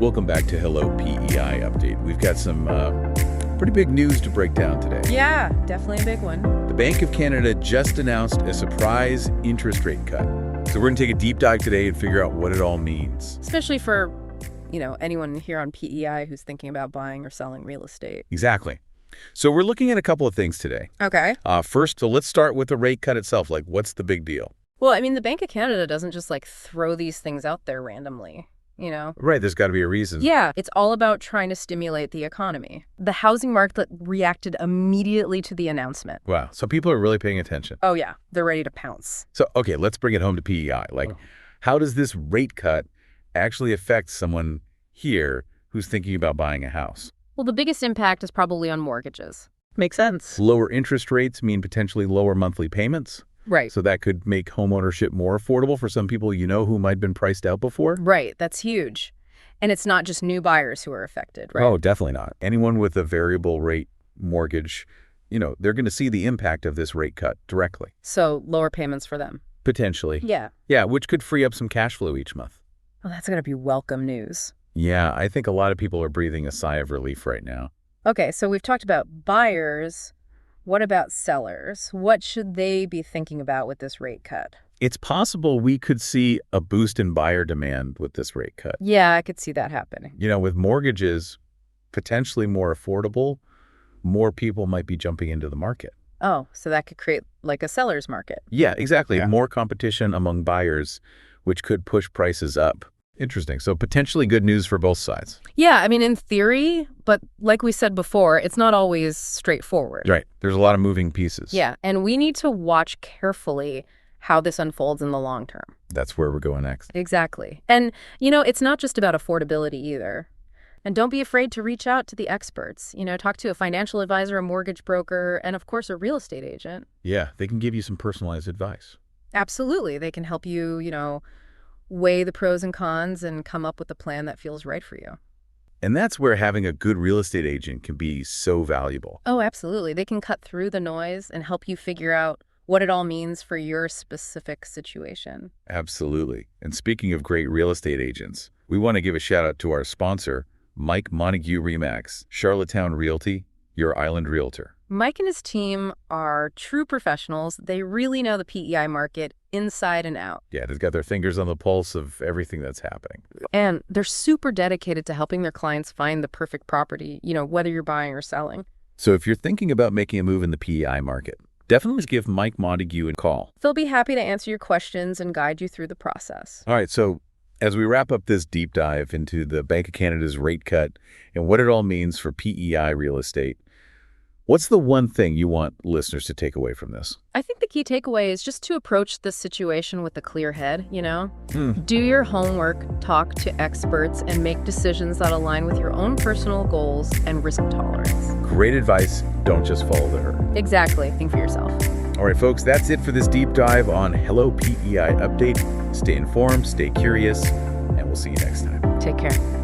Welcome back to Hello PEI Update. We've got some pretty big news to break down today. Yeah, definitely a big one. The Bank of Canada just announced a surprise interest rate cut. So we're going to take a deep dive today and figure out what it all means. Especially for, anyone here on PEI who's thinking about buying or selling real estate. Exactly. So we're looking at a couple of things today. Okay. First, so let's start with the rate cut itself. Like, what's the big deal? Well, the Bank of Canada doesn't just throw these things out there randomly. Right, there's got to be a reason. Yeah, it's all about trying to stimulate the economy. The housing market reacted immediately to the announcement. Wow, so people are really paying attention. Oh, yeah, they're ready to pounce. So, okay, let's bring it home to PEI. How does this rate cut actually affect someone here who's thinking about buying a house? Well, the biggest impact is probably on mortgages. Makes sense. Lower interest rates mean potentially lower monthly payments. Right. So that could make homeownership more affordable for some people who might have been priced out before. Right. That's huge. And it's not just new buyers who are affected, right? Oh, definitely not. Anyone with a variable rate mortgage, they're going to see the impact of this rate cut directly. So lower payments for them. Potentially. Yeah. Yeah, which could free up some cash flow each month. Well, that's going to be welcome news. Yeah, I think a lot of people are breathing a sigh of relief right now. Okay, so we've talked about buyers. What about sellers? What should they be thinking about with this rate cut? It's possible we could see a boost in buyer demand with this rate cut. Yeah, I could see that happening. With mortgages potentially more affordable, more people might be jumping into the market. Oh, so that could create a seller's market. Yeah, exactly. Yeah. More competition among buyers, which could push prices up. Interesting. So potentially good news for both sides. Yeah, in theory, but like we said before, it's not always straightforward. Right. There's a lot of moving pieces. Yeah, and we need to watch carefully how this unfolds in the long term. That's where we're going next. Exactly. And, it's not just about affordability either. And don't be afraid to reach out to the experts. Talk to a financial advisor, a mortgage broker, and of course, a real estate agent. Yeah, they can give you some personalized advice. Absolutely. They can help you, weigh the pros and cons and come up with a plan that feels right for you. And that's where having a good real estate agent can be so valuable. Oh, absolutely. They can cut through the noise and help you figure out what it all means for your specific situation. Absolutely. And speaking of great real estate agents, we want to give a shout out to our sponsor, Mike Montague Remax, Charlottetown Realty, your island realtor. Mike and his team are true professionals. They really know the PEI market inside and out. Yeah, they've got their fingers on the pulse of everything that's happening. And they're super dedicated to helping their clients find the perfect property, whether you're buying or selling. So if you're thinking about making a move in the PEI market, definitely give Mike Montague a call. They'll be happy to answer your questions and guide you through the process. All right, so as we wrap up this deep dive into the Bank of Canada's rate cut and what it all means for PEI real estate, what's the one thing you want listeners to take away from this? I think the key takeaway is just to approach this situation with a clear head, Do your homework, talk to experts, and make decisions that align with your own personal goals and risk tolerance. Great advice. Don't just follow the herd. Exactly. Think for yourself. All right, folks, that's it for this deep dive on Hello PEI Update. Stay informed, stay curious, and we'll see you next time. Take care.